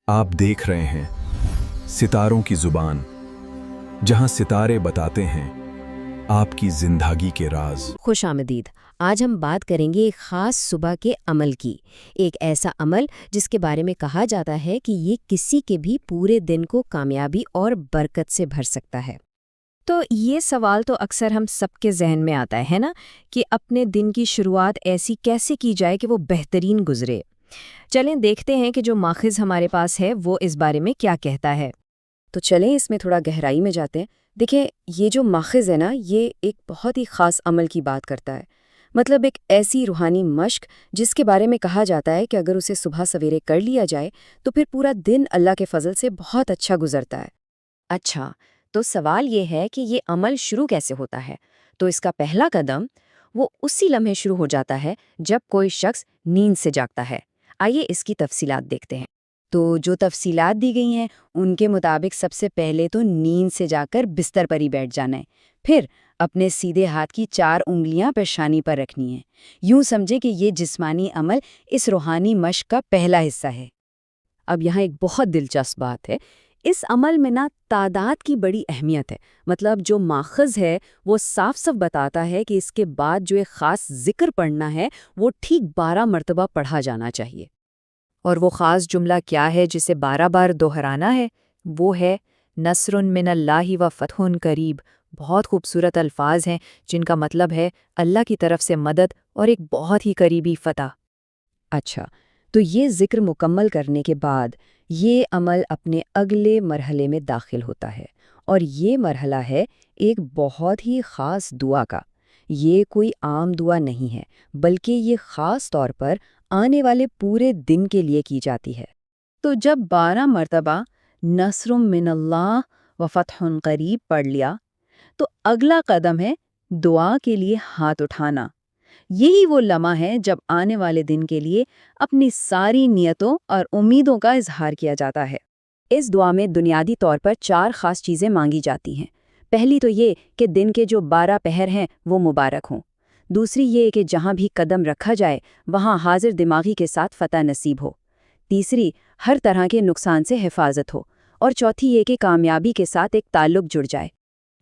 आप देख रहे हैं सितारों की जुबान, जहां सितारे बताते हैं आपकी जिंदगी के राज। खुश आमदीद। आज हम बात करेंगे एक ख़ास सुबह के अमल की। एक ऐसा अमल जिसके बारे में कहा जाता है कि ये किसी के भी पूरे दिन को कामयाबी और बरकत से भर सकता है। तो ये सवाल तो अक्सर हम सबके जहन में आता है ना, कि अपने दिन की शुरुआत ऐसी कैसे की जाए कि वो बेहतरीन गुजरे। चलें देखते हैं कि जो माखिज़ हमारे पास है वो इस बारे में क्या कहता है। तो चलें इसमें थोड़ा गहराई में जाते हैं। देखिए, ये जो माखिज़ है ना, ये एक बहुत ही ख़ास अमल की बात करता है। मतलब एक ऐसी रूहानी मश्क जिसके बारे में कहा जाता है कि अगर उसे सुबह सवेरे कर लिया जाए तो फिर पूरा दिन अल्लाह के फजल से बहुत अच्छा गुजरता है। अच्छा, तो सवाल ये है कि ये अमल शुरू कैसे होता है। तो इसका पहला कदम वो उसी लम्हे शुरू हो जाता है जब कोई शख्स नींद से जागता है। आइए इसकी तफसीलात देखते हैं। तो जो तफसीलात दी गई हैं उनके मुताबिक सबसे पहले तो नींद से जाकर बिस्तर पर ही बैठ जाना है। फिर अपने सीधे हाथ की 4 उंगलियां पेशानी पर रखनी हैं। यूं समझे कि ये जिस्मानी अमल इस रूहानी मश्क का पहला हिस्सा है। अब यहाँ एक बहुत दिलचस्प बात है, इस अमल में ना तादाद की बड़ी अहमियत है। मतलब जो माखज़ है वो साफ साफ बताता है कि इसके बाद जो एक ख़ास जिक्र पढ़ना है वो ठीक 12 मरतबा पढ़ा जाना चाहिए। और वो ख़ास जुमला क्या है जिसे 12 बार दोहराना है? वो है नस्रुन मिनल्लाहि व फ़त्हुन करीब। बहुत खूबसूरत अल्फाज हैं जिनका मतलब है अल्लाह की तरफ से मदद और एक बहुत ही करीबी फ़तह। अच्छा, तो ये जिक्र मुकम्मल करने के बाद ये अमल अपने अगले मरहले में दाखिल होता है, और ये मरहला है एक बहुत ही ख़ास दुआ का। ये कोई आम दुआ नहीं है, बल्कि ये ख़ास तौर पर आने वाले पूरे दिन के लिए की जाती है। तो जब 12 मरतबा नस्रुम मिनल्लाह व फ़त्हुन क़रीब पढ़ लिया, तो अगला कदम है दुआ के लिए हाथ उठाना। यही वो लम्हा है जब आने वाले दिन के लिए अपनी सारी नियतों और उम्मीदों का इजहार किया जाता है। इस दुआ में बुनियादी तौर पर 4 ख़ास चीज़ें मांगी जाती हैं। पहली तो ये कि दिन के जो 12 पहर हैं वो मुबारक हों। दूसरी ये कि जहाँ भी कदम रखा जाए वहाँ हाजिर दिमागी के साथ फ़तह नसीब हो। तीसरी, हर तरह के नुकसान से हिफाजत हो। और चौथी ये कि कामयाबी के साथ एक ताल्लुक जुड़ जाए।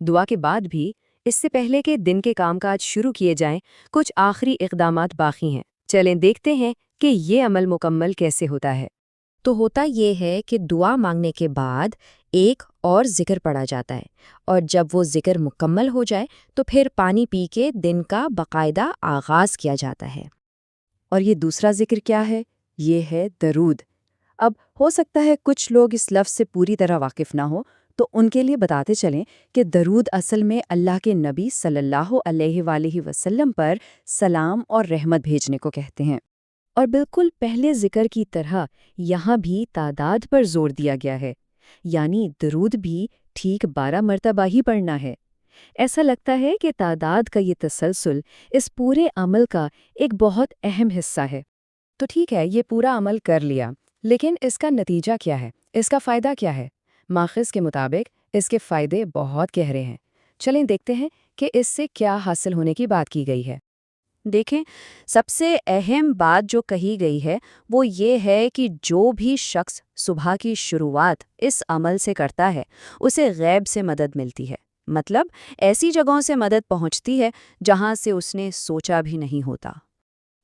दुआ के बाद भी इससे पहले कि दिन के कामकाज शुरू किए जाएं, कुछ आखिरी इक़दामात बाकी हैं। चलें देखते हैं कि ये अमल मुकम्मल कैसे होता है। तो होता ये है कि दुआ मांगने के बाद एक और जिक्र पढ़ा जाता है, और जब वो जिक्र मुकम्मल हो जाए तो फिर पानी पी के दिन का बाकायदा आगाज़ किया जाता है। और ये दूसरा जिक्र क्या है? ये है दरूद। अब हो सकता है कुछ लोग इस लफ्ज़ से पूरी तरह वाकिफ़ ना हो, तो उनके लिए बताते चलें कि दरूद असल में अल्लाह के नबी सल्लल्लाहु अलैहि वसल्लम पर सलाम और रहमत भेजने को कहते हैं। और बिल्कुल पहले जिक्र की तरह यहाँ भी तादाद पर जोर दिया गया है, यानी दरूद भी ठीक 12 मरतबा ही पढ़ना है। ऐसा लगता है कि तादाद का ये तसलसल इस पूरे अमल का एक बहुत अहम हिस्सा है। तो ठीक है, ये पूरा अमल कर लिया, लेकिन इसका नतीजा क्या है? इसका फ़ायदा क्या है? माखिज़ के मुताबिक इसके फ़ायदे बहुत गहरे हैं। चलें देखते हैं कि इससे क्या हासिल होने की बात की गई है। देखें, सबसे अहम बात जो कही गई है वो ये है कि जो भी शख्स सुबह की शुरुआत इस अमल से करता है उसे गैब से मदद मिलती है। मतलब ऐसी जगहों से मदद पहुंचती है जहां से उसने सोचा भी नहीं होता।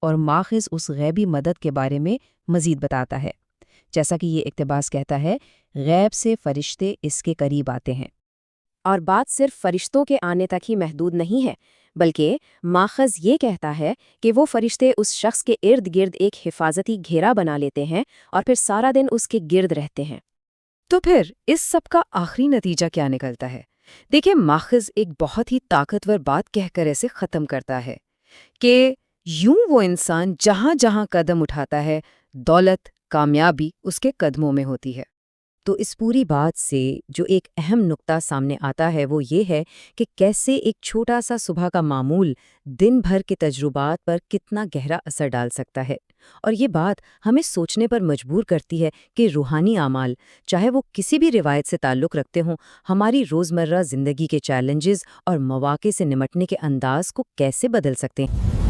और माखिज़ उस गैबी मदद के बारे में मज़ीद बताता है। जैसा कि ये इक़्तिबास कहता है, गैब से फरिश्ते इसके करीब आते हैं। और बात सिर्फ फरिश्तों के आने तक ही महदूद नहीं है, बल्कि माखज़ ये कहता है कि वो फरिश्ते उस शख्स के इर्द गिर्द एक हिफाजती घेरा बना लेते हैं और फिर सारा दिन उसके गिर्द रहते हैं। तो फिर इस सब का आखिरी नतीजा क्या निकलता है? देखिए, माखज़ एक बहुत ही ताकतवर बात कहकर इसे ख़त्म करता है कि यूं वो इंसान जहाँ जहाँ कदम उठाता है, दौलत, कामयाबी उसके कदमों में होती है। तो इस पूरी बात से जो एक अहम नुक्ता सामने आता है वो ये है कि कैसे एक छोटा सा सुबह का मामूल दिन भर के तजुर्बात पर कितना गहरा असर डाल सकता है। और ये बात हमें सोचने पर मजबूर करती है कि रूहानी आमाल, चाहे वो किसी भी रिवायत से ताल्लुक़ रखते हों, हमारी रोज़मर्रा ज़िंदगी के चैलेंजेस और मौक़े से निमटने के अंदाज़ को कैसे बदल सकते हैं।